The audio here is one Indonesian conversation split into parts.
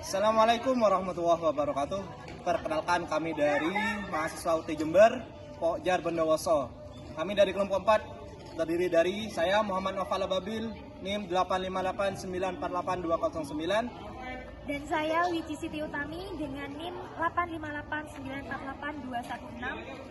Assalamualaikum warahmatullahi wabarakatuh. Perkenalkan, kami dari mahasiswa UT Jember, Pokjar Bondowoso. Kami dari kelompok 4, terdiri dari saya Muhammad Noval Ababil, NIM 858948209. Dan saya Wici Siti Utami dengan NIM 858948216.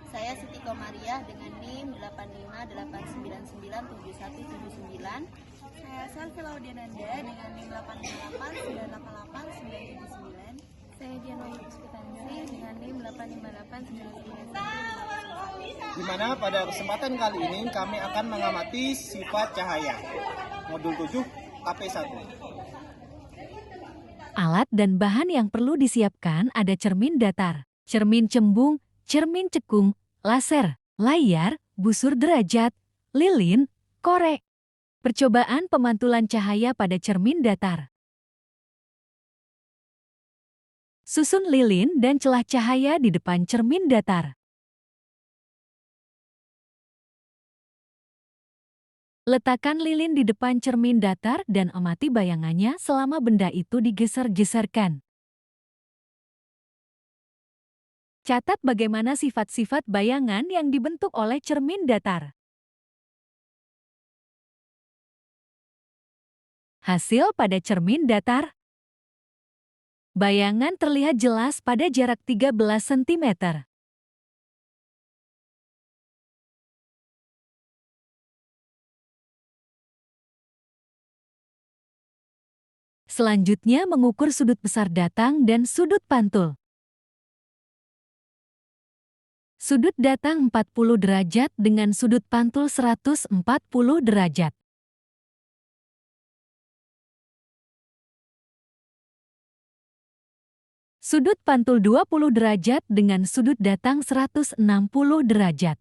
Saya Siti Komariah dengan NIM 858997179. Saya Salvi Laudiananda dengan NIM 858988979. Saya Diana Puspitandri dengan NIM 8589991. Di mana pada kesempatan kali ini kami akan mengamati sifat cahaya. Modul 7 KP1. Alat dan bahan yang perlu disiapkan ada cermin datar, cermin cembung, cermin cekung, laser, layar, busur derajat, lilin, korek. Percobaan pemantulan cahaya pada cermin datar. Susun lilin dan celah cahaya di depan cermin datar. Letakkan lilin di depan cermin datar dan amati bayangannya selama benda itu digeser-geserkan. Catat bagaimana sifat-sifat bayangan yang dibentuk oleh cermin datar. Hasil pada cermin datar. Bayangan terlihat jelas pada jarak 13 cm. Selanjutnya mengukur sudut besar datang dan sudut pantul. Sudut datang 40 derajat dengan sudut pantul 140 derajat. Sudut pantul 20 derajat dengan sudut datang 160 derajat.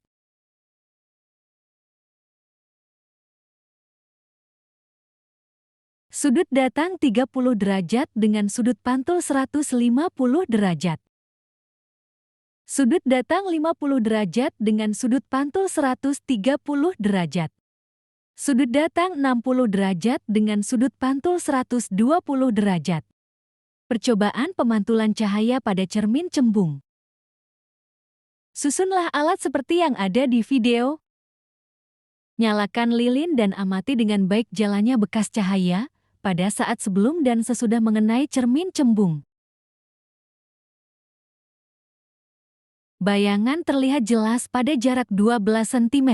Sudut datang 30 derajat dengan sudut pantul 150 derajat. Sudut datang 50 derajat dengan sudut pantul 130 derajat. Sudut datang 60 derajat dengan sudut pantul 120 derajat. Percobaan pemantulan cahaya pada cermin cembung. Susunlah alat seperti yang ada di video. Nyalakan lilin dan amati dengan baik jalannya bekas cahaya pada saat sebelum dan sesudah mengenai cermin cembung. Bayangan terlihat jelas pada jarak 12 cm.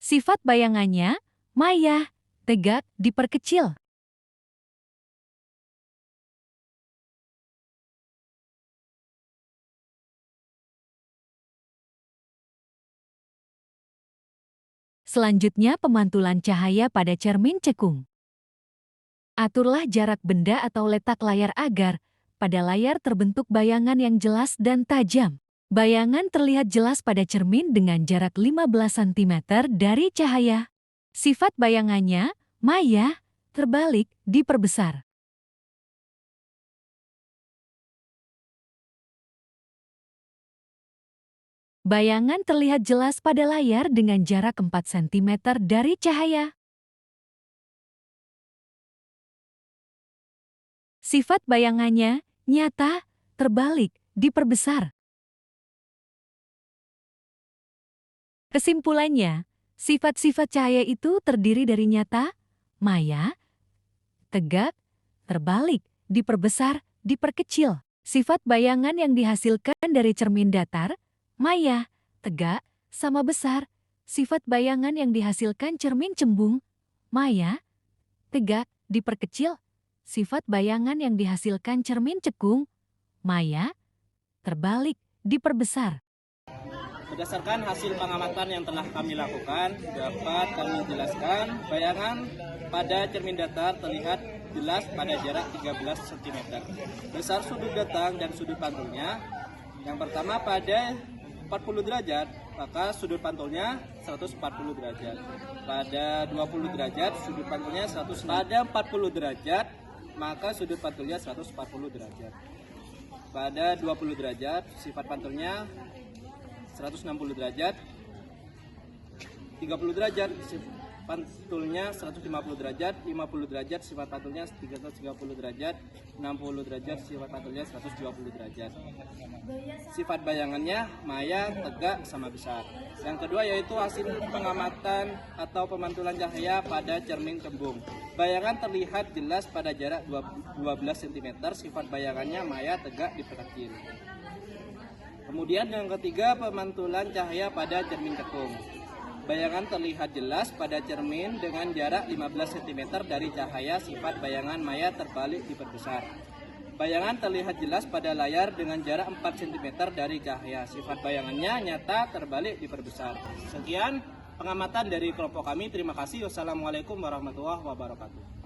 Sifat bayangannya, maya, tegak, diperkecil. Selanjutnya pemantulan cahaya pada cermin cekung. Aturlah jarak benda atau letak layar agar pada layar terbentuk bayangan yang jelas dan tajam. Bayangan terlihat jelas pada cermin dengan jarak 15 cm dari cahaya. Sifat bayangannya, maya, terbalik, diperbesar. Bayangan terlihat jelas pada layar dengan jarak 4 cm dari cahaya. Sifat bayangannya, nyata, terbalik, diperbesar. Kesimpulannya, sifat-sifat cahaya itu terdiri dari nyata, maya, tegak, terbalik, diperbesar, diperkecil. Sifat bayangan yang dihasilkan dari cermin datar, maya, tegak, sama besar. Sifat bayangan yang dihasilkan cermin cembung, maya, tegak, diperkecil. Sifat bayangan yang dihasilkan cermin cekung, maya, terbalik, diperbesar. Berdasarkan hasil pengamatan yang telah kami lakukan, dapat kami jelaskan bayangan pada cermin datar terlihat jelas pada jarak 13 cm. Besar sudut datang dan sudut pantulnya. Yang pertama pada 40 derajat, maka sudut pantulnya 140 derajat. Pada 20 derajat, sudut pantulnya 100. Pada 40 derajat, maka sudut pantulnya 140 derajat. Pada 20 derajat, sifat pantulnya 160 derajat. 30 derajat, sifat pantulnya 150 derajat, 50 derajat, sifat pantulnya 330 derajat, 60 derajat, sifat pantulnya 120 derajat. Sifat bayangannya maya, tegak, sama besar. Yang kedua yaitu hasil pengamatan atau pemantulan cahaya pada cermin kembung. Bayangan terlihat jelas pada jarak 12 cm, sifat bayangannya maya, tegak, diperkecil. Kemudian yang ketiga, pemantulan cahaya pada cermin kekung. Bayangan terlihat jelas pada cermin dengan jarak 15 cm dari cahaya, sifat bayangan maya, terbalik, diperbesar. Bayangan terlihat jelas pada layar dengan jarak 4 cm dari cahaya, sifat bayangannya nyata, terbalik, diperbesar. Sekian pengamatan dari kelompok kami. Terima kasih. Wassalamualaikum warahmatullahi wabarakatuh.